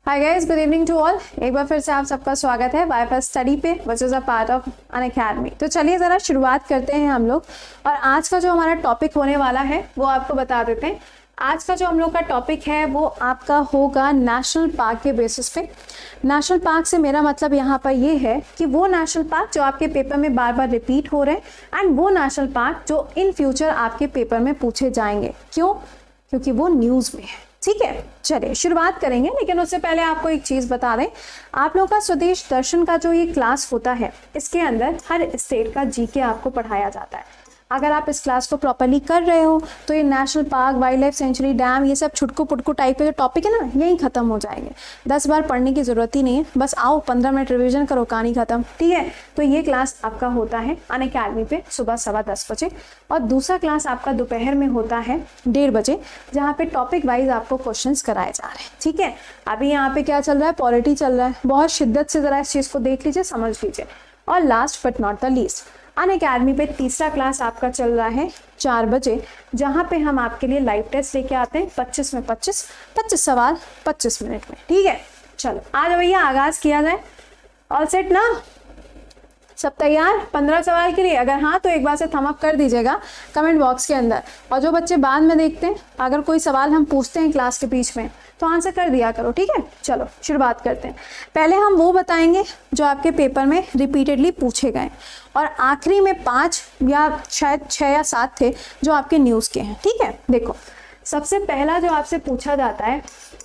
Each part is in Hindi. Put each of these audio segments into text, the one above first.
Hi guys, good evening to all. एक बार फिर से आप सबका स्वागत है वाईफाई स्टडी पे which is a part of Unacademy. तो चलिए ज़रा शुरुआत करते हैं हम लोग। और आज का जो हमारा टॉपिक होने वाला है वो आपको बता देते हैं। आज का जो हम लोग का टॉपिक है वो आपका होगा नेशनल पार्क के बेसिस पे। नेशनल पार्क से मेरा मतलब यहाँ पर ये है कि वो नेशनल पार्क जो आपके पेपर में बार बार रिपीट हो रहे हैं एंड वो नेशनल पार्क जो इन फ्यूचर आपके पेपर में पूछे जाएंगे। क्यों? क्योंकि वो न्यूज़ में है। ठीक है, चलिए शुरुआत करेंगे, लेकिन उससे पहले आपको एक चीज़ बता दें। आप लोग का स्वदेश दर्शन का जो ये क्लास होता है इसके अंदर हर स्टेट का जीके आपको पढ़ाया जाता है। अगर आप इस क्लास को प्रॉपर्ली कर रहे हो तो ये national park, wild life sanctuary, dam, ये सब छुटकू पुटकू टाइप के जो टॉपिक है ना, यही खत्म हो जाएंगे। 10 बार पढ़ने की ज़रूरत ही नहीं है, बस आओ 15 मिनट रिवीजन करो, कहानी खत्म। ठीक है, तो ये क्लास आपका होता है अनअकैडमी पे सुबह 10:15 बजे, और दूसरा क्लास आपका दोपहर में होता है 1:30 बजे, जहाँ पे टॉपिक वाइज आपको क्वेश्चंस कराए जा रहे हैं। ठीक है, अभी यहाँ पे क्या चल रहा है, पॉलिटी चल रहा है। बहुत शिद्दत से ज़रा इस चीज़ को देख लीजिए, समझ लीजिए। और last but not the least, Unacademy पे तीसरा क्लास आपका चल रहा है 4 बजे, जहाँ पे हम आपके लिए लाइव टेस्ट लेके आते हैं 25 में 25 सवाल 25 मिनट में। ठीक है, चलो आज भैया आगाज़ किया जाए। ऑल सेट ना, सब तैयार 15 सवाल के लिए? अगर हाँ तो एक बार से थम अप कर दीजिएगा कमेंट बॉक्स के अंदर। और जो बच्चे बाद में देखते हैं, अगर कोई सवाल हम पूछते हैं क्लास के बीच में तो आंसर कर दिया करो। ठीक है, चलो शुरुआत करते हैं। पहले हम वो बताएंगे जो आपके पेपर में रिपीटेडली पूछे गए, और आखिरी में 5 या शायद 6 या 7 थे जो आपके न्यूज़ के हैं। ठीक है, देखो सबसे पहला जो आपसे पूछा जाता है,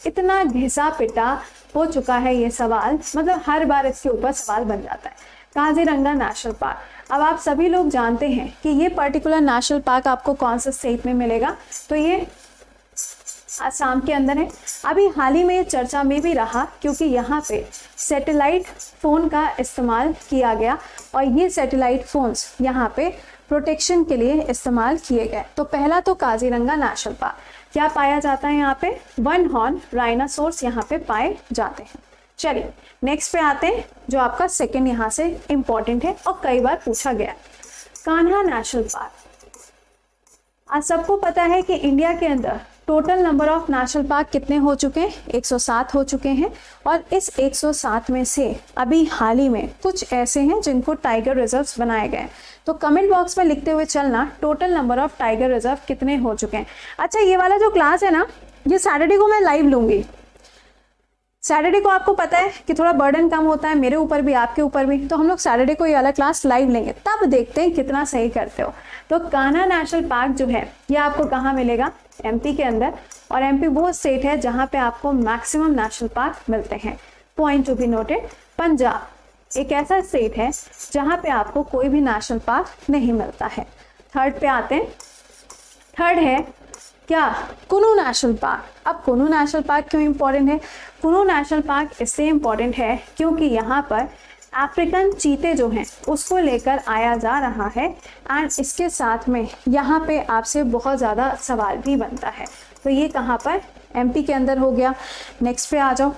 इतना घिसा पिटा हो चुका है ये सवाल, मतलब हर बार इसके ऊपर सवाल बन जाता है। Kaziranga national park. अब आप सभी लोग जानते हैं कि ये पर्टिकुलर नेशनल पार्क आपको कौन सा स्टेट में मिलेगा, तो ये आसाम के अंदर है। अभी हाल ही में ये चर्चा में भी रहा क्योंकि यहाँ पे सैटेलाइट फ़ोन का इस्तेमाल किया गया, और ये सैटेलाइट फ़ोन्स यहाँ पे प्रोटेक्शन के लिए इस्तेमाल किए गए। तो पहला तो काजीरंगा नेशनल पार्क, क्या पाया जाता है यहाँ पे? 1 हॉर्न राइनासोर्स यहाँ पे पाए जाते हैं। चलिए नेक्स्ट पे आते हैं, जो आपका सेकंड यहाँ से इम्पॉर्टेंट है और कई बार पूछा गया, कान्हा नेशनल पार्क। आज सबको पता है कि इंडिया के अंदर total number of national park कितने हो चुके हैं? 107 हो चुके हैं। और इस 107 में से अभी हाल ही में कुछ ऐसे हैं जिनको टाइगर रिजर्व्स बनाए गए। तो कमेंट बॉक्स में लिखते हुए चलना, total number of tiger reserve कितने हो चुके हैं। अच्छा, ये वाला जो क्लास है ना, ये सैटरडे को मैं लाइव लूँगी। सैटरडे को आपको पता है कि थोड़ा बर्डन कम होता है, मेरे ऊपर भी आपके ऊपर भी, तो हम लोग सैटरडे को ये वाला क्लास लाइव लेंगे, तब देखते हैं कितना सही करते हो। तो कान्हा नेशनल पार्क जो है ये आपको कहाँ मिलेगा? एमपी के अंदर। और एमपी वो स्टेट है जहाँ पे आपको मैक्सिमम नेशनल पार्क मिलते हैं। Point to be noted, Punjab एक ऐसा स्टेट है जहाँ पे आपको कोई भी नेशनल पार्क नहीं मिलता है। थर्ड पे आते हैं, थर्ड है क्या? कुनू नेशनल पार्क। अब कुनू नेशनल पार्क क्यों इम्पोर्टेंट है? कुनू नेशनल पार्क इसलिए इम्पोर्टेंट है क्योंकि यहाँ पर अफ्रीकन चीते जो हैं उसको लेकर आया जा रहा है, एंड इसके साथ में यहाँ पे आपसे बहुत ज़्यादा सवाल भी बनता है। तो ये कहाँ पर? एमपी के अंदर हो गया। नेक्स्ट पे आ जाओ,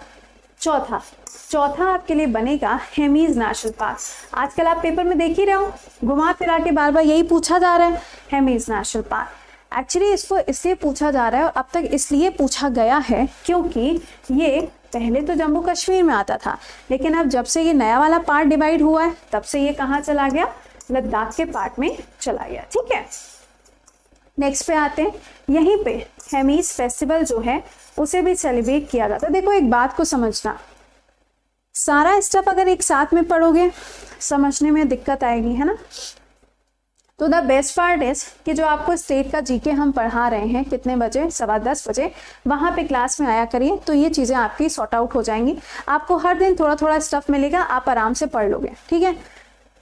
चौथा आपके लिए बनेगा हेमीज नेशनल पार्क। आजकल आप पेपर में देख ही रहे हो, घुमा फिरा के बार बार यही पूछा जा रहा है, हेमीज नेशनल पार्क। एक्चुअली इसको इसलिए पूछा जा रहा है, और अब तक इसलिए पूछा गया है क्योंकि ये पहले तो जम्मू कश्मीर में आता था, लेकिन अब जब से ये नया वाला पार्ट डिवाइड हुआ है तब से ये कहाँ चला गया? लद्दाख के पार्ट में चला गया। ठीक है, नेक्स्ट पे आते हैं। यहीं पे हेमीज फेस्टिवल जो है उसे भी सेलिब्रेट किया जाता है। देखो एक बात को समझना, सारा स्टेप अगर एक साथ में पढ़ोगे समझने में दिक्कत आएगी, है ना। तो द बेस्ट पार्ट इज कि जो आपको स्टेट का जीके हम पढ़ा रहे हैं, कितने बजे? 10:15 बजे, वहाँ पे क्लास में आया करिए, तो ये चीज़ें आपकी सॉर्ट आउट हो जाएंगी। आपको हर दिन थोड़ा थोड़ा स्टफ मिलेगा, आप आराम से पढ़ लोगे। ठीक है,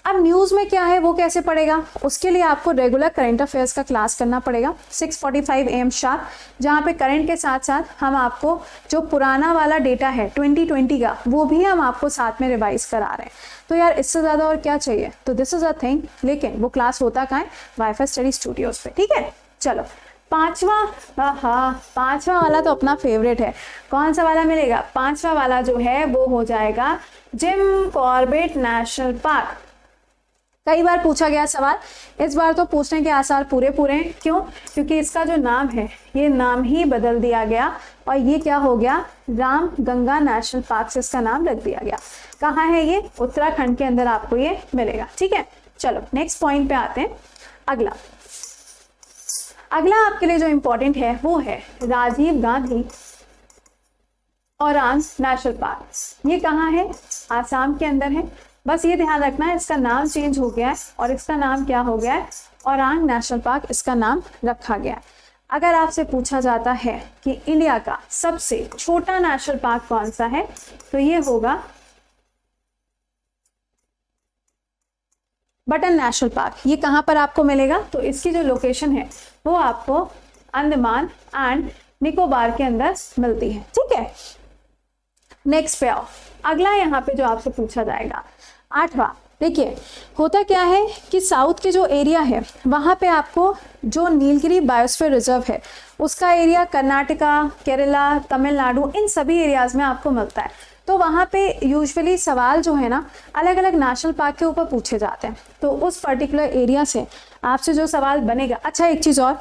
अब न्यूज़ में क्या है वो कैसे पढ़ेगा? उसके लिए आपको रेगुलर करंट अफेयर्स का क्लास करना पड़ेगा 6:45 AM शार्प, जहाँ पे करंट के साथ साथ हम आपको जो पुराना वाला डेटा है 2020 का, वो भी हम आपको साथ में रिवाइज करा रहे हैं। तो यार इससे ज़्यादा और क्या चाहिए? तो दिस इज़ अ थिंग, लेकिन वो क्लास होता कहाँ है? वाईफाई स्टडी स्टूडियोज़ पे। ठीक है, चलो पांचवा वाला तो अपना फेवरेट है। कौन सा वाला मिलेगा? पांचवा वाला जो है वो हो जाएगा जिम कॉर्बेट नेशनल पार्क। कई बार पूछा गया सवाल, इस बार तो पूछने के आसार पूरे पूरे हैं। क्यों? क्योंकि इसका जो नाम है ये नाम ही बदल दिया गया और ये क्या हो गया, रामगंगा नेशनल पार्क से इसका नाम रख दिया गया। कहाँ है ये? उत्तराखंड के अंदर आपको ये मिलेगा। ठीक है, चलो नेक्स्ट पॉइंट पे आते हैं। अगला आपके लिए जो इंपॉर्टेंट है वो है राजीव गांधी औरांग नेशनल पार्क। ये कहाँ है? आसाम के अंदर है। बस ये ध्यान रखना है इसका नाम चेंज हो गया है और इसका नाम क्या हो गया है, औरांग नेशनल पार्क इसका नाम रखा गया है। अगर आपसे पूछा जाता है कि इंडिया का सबसे छोटा नेशनल पार्क कौन सा है, तो ये होगा बटन नेशनल पार्क। ये कहाँ पर आपको मिलेगा? तो इसकी जो लोकेशन है वो आपको अंडमान एंड निकोबार के अंदर मिलती है। ठीक है, नेक्स्ट पे आओ। अगला यहाँ पे जो आपसे पूछा जाएगा 8वां, देखिए होता क्या है कि साउथ के जो एरिया है वहाँ पे आपको जो नीलगिरी बायोस्फीयर रिजर्व है उसका एरिया कर्नाटका, केरला, तमिलनाडु, इन सभी एरियाज में आपको मिलता है। तो वहाँ पे यूजुअली सवाल जो है ना अलग अलग नेशनल पार्क के ऊपर पूछे जाते हैं। तो उस पर्टिकुलर एरिया से आपसे जो सवाल बनेगा, अच्छा एक चीज़ और,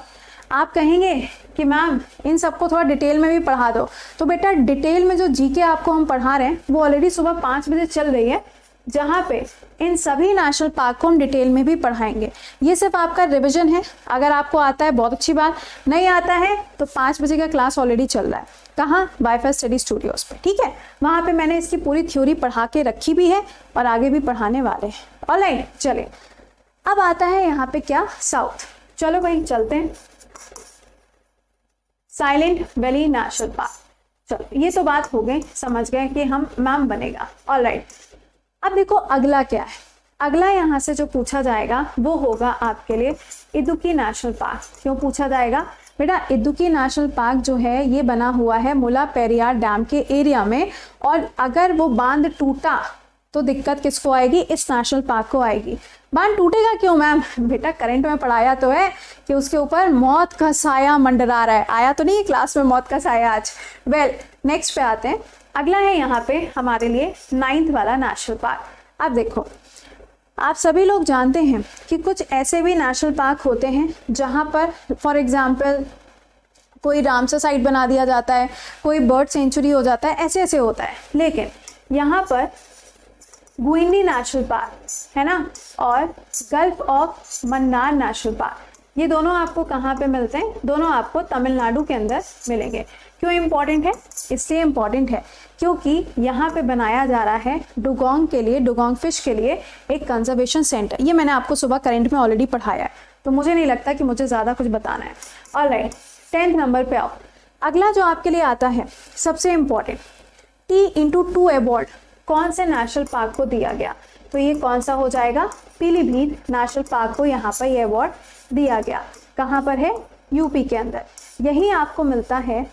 आप कहेंगे कि मैम इन सबको थोड़ा डिटेल में भी पढ़ा दो, तो बेटा डिटेल में जो जीके आपको हम पढ़ा रहे हैं वो ऑलरेडी सुबह 5 बजे चल रही है, जहाँ पे इन सभी नेशनल पार्क को हम डिटेल में भी पढ़ाएंगे। ये सिर्फ आपका रिवीजन है, अगर आपको आता है बहुत अच्छी बात, नहीं आता है तो 5 बजे का क्लास ऑलरेडी चल रहा है। कहाँ? वाईफाई स्टडी स्टूडियोज पे। ठीक है, वहाँ पे मैंने इसकी पूरी थ्योरी पढ़ा के रखी भी है और आगे भी पढ़ाने वाले हैं। ऑलराइट, चलिए अब आता है यहाँ पे क्या, साउथ। चलो भाई चलते हैं। Silent valley national park. चलो ये तो बात हो गई, समझ गए कि हम मैम बनेगा। ऑलराइट, अब देखो अगला क्या है। अगला यहाँ से जो पूछा जाएगा वो होगा आपके लिए इदुक्की नेशनल पार्क। क्यों पूछा जाएगा? बेटा इदुक्की नेशनल पार्क जो है ये बना हुआ है मुला पेरियार डैम के एरिया में, और अगर वो बांध टूटा तो दिक्कत किसको आएगी? इस नेशनल पार्क को आएगी। बांध टूटेगा क्यों मैम? बेटा करंट में पढ़ाया तो है कि उसके ऊपर मौत का साया मंडरा रहा है। आया तो नहीं है क्लास में मौत का साया आज? वेल, नेक्स्ट पे आते हैं। अगला है यहाँ पे हमारे लिए 9th वाला नेशनल पार्क। अब देखो, आप सभी लोग जानते हैं कि कुछ ऐसे भी नेशनल पार्क होते हैं जहाँ पर फॉर एग्जाम्पल कोई रामसर साइट बना दिया जाता है, कोई बर्ड सेंचुरी हो जाता है, ऐसे ऐसे होता है। लेकिन यहाँ पर गुइंडी नेशनल पार्क है ना, और gulf of Mannar national park, ये दोनों आपको कहाँ पे मिलते हैं? दोनों आपको तमिलनाडु के अंदर मिलेंगे। क्यों इम्पॉर्टेंट है? इसलिए इम्पॉर्टेंट है क्योंकि यहाँ पे बनाया जा रहा है डुगोंग के लिए, डुगोंग फिश के लिए एक कंजर्वेशन सेंटर। ये मैंने आपको सुबह करंट में ऑलरेडी पढ़ाया है, तो मुझे नहीं लगता कि मुझे ज़्यादा कुछ बताना है। ऑलराइट, 10th नंबर पे आओ। अगला जो आपके लिए आता है सबसे इम्पॉर्टेंट, T/2 अवार्ड कौन से नेशनल पार्क को दिया गया? तो ये कौन सा हो जाएगा? पीलीभीत नेशनल पार्क को यहाँ पर ये अवार्ड दिया गया। कहाँ पर है? यूपी के अंदर। यही आपको मिलता है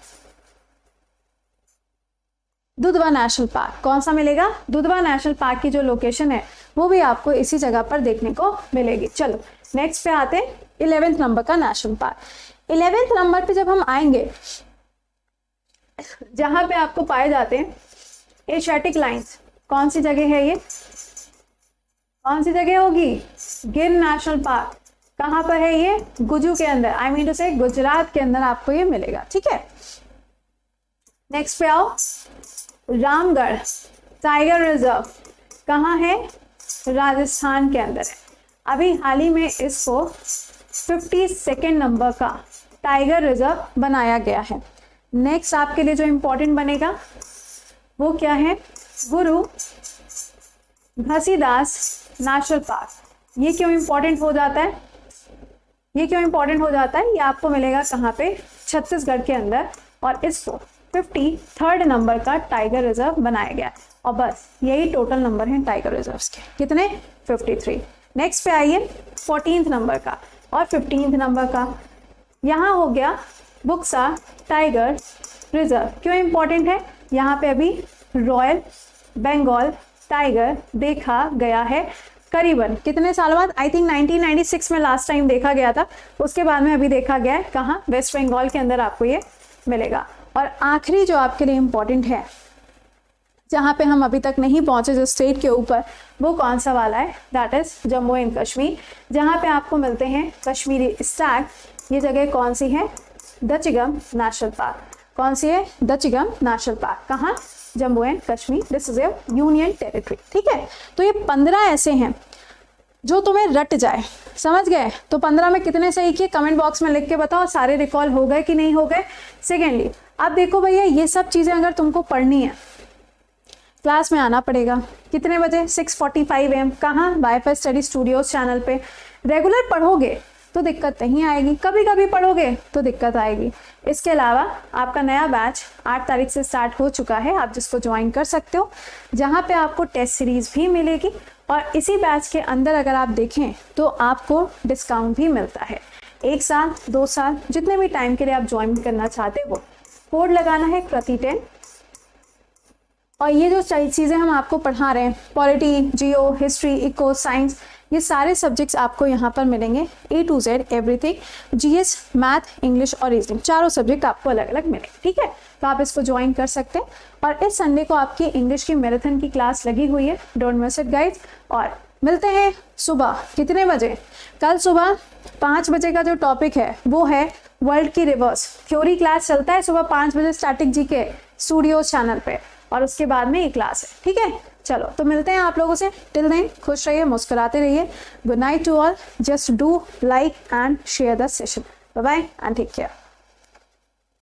दुधवा नेशनल पार्क। कौन सा मिलेगा? दुधवा नेशनल पार्क की जो लोकेशन है वो भी आपको इसी जगह पर देखने को मिलेगी। चलो नेक्स्ट पे आते हैं 11th नंबर का नेशनल पार्क। 11th नंबर पे जब हम आएंगे, जहां पे आपको पाए जाते हैं एशियाटिक लाइंस, कौन सी जगह है ये? कौन सी जगह होगी? गिर नेशनल पार्क। कहाँ पर है ये? गुजू के अंदर, आई मीन टू से गुजरात के अंदर आपको ये मिलेगा। ठीक है, नेक्स्ट पे आओ। रामगढ़ टाइगर रिजर्व कहाँ है? राजस्थान के अंदर है। अभी हाल ही में इसको 52nd नंबर का टाइगर रिजर्व बनाया गया है। नेक्स्ट आपके लिए जो इम्पोर्टेंट बनेगा वो क्या है? गुरु घसीदास नेशनल पार्क। ये क्यों इम्पोर्टेंट हो जाता है? ये क्यों इम्पोर्टेंट हो जाता है? ये आपको मिलेगा कहाँ पे? छत्तीसगढ़ के अंदर, और इसको 53rd नंबर का टाइगर रिजर्व बनाया गया। और बस यही टोटल नंबर है टाइगर रिजर्व्स के। कितने? 53। नेक्स्ट पे आइए 14th नंबर का और 15th नंबर का। यहाँ हो गया बुक्सा टाइगर रिजर्व। क्यों इम्पोर्टेंट है? यहाँ पे अभी रॉयल बंगाल टाइगर देखा गया है करीबन कितने साल बाद? आई थिंक 1996 में लास्ट टाइम देखा गया था। उसके बाद में अभी देखा गया है कहाँ? वेस्ट बंगाल के अंदर आपको ये मिलेगा। और आखिरी जो आपके लिए इम्पोर्टेंट है जहाँ पे हम अभी तक नहीं पहुँचे जो स्टेट के ऊपर, वो कौन सा वाला है, that is Jammu and Kashmir, जहाँ पे आपको मिलते हैं कश्मीरी स्टैग। ये जगह कौन सी है, दचिगम नेशनल पार्क। कौन सी है, दचिगम नेशनल पार्क। कहाँ, Jammu and Kashmir, this is a union territory. ठीक है, तो ये 15 ऐसे हैं जो तुम्हें रट जाए, समझ गए। तो 15 में कितने सही किए, कमेंट बॉक्स में लिख के बताओ, सारे रिकॉल हो गए कि नहीं हो गए। सेकेंडली, अब देखो भैया, ये सब चीज़ें अगर तुमको पढ़नी है, क्लास में आना पड़ेगा। कितने बजे, 6:45 AM। कहाँ, वाईफाई स्टडी स्टूडियोज चैनल पे। रेगुलर पढ़ोगे तो दिक्कत नहीं आएगी, कभी कभी पढ़ोगे तो दिक्कत आएगी। इसके अलावा आपका नया बैच 8 तारीख से स्टार्ट हो चुका है, आप जिसको ज्वाइन कर सकते हो, जहाँ पे आपको टेस्ट सीरीज भी मिलेगी। और इसी बैच के अंदर अगर आप देखें तो आपको डिस्काउंट भी मिलता है। 1 साल 2 साल जितने भी टाइम के लिए आप ज्वाइन करना चाहते हो, कोड लगाना है Krati10। और ये जो चीज़ें हम आपको पढ़ा रहे हैं, पॉलिटी, जियो, हिस्ट्री, इको, साइंस, ये सारे सब्जेक्ट्स आपको यहाँ पर मिलेंगे, A to Z everything, GS, math, English और रीजनिंग, चारों सब्जेक्ट आपको अलग अलग मिलेंगे। ठीक है, तो आप इसको ज्वाइन कर सकते हैं। और इस संडे को आपकी इंग्लिश की मैराथन की क्लास लगी हुई है, डोंट मिस इट गाइस। और मिलते हैं सुबह कितने बजे, कल सुबह 5 बजे का जो टॉपिक है वो है वर्ल्ड की रिवर्स। थ्योरी क्लास चलता है सुबह 5 बजे स्टैटिक जीके स्टूडियो चैनल पे, और उसके बाद में ये क्लास है। ठीक है, चलो तो मिलते हैं आप लोगों से। टिल देन खुश रहिए, मुस्कुराते रहिए। Good night to all, just do like and share the session. Bye bye and take care.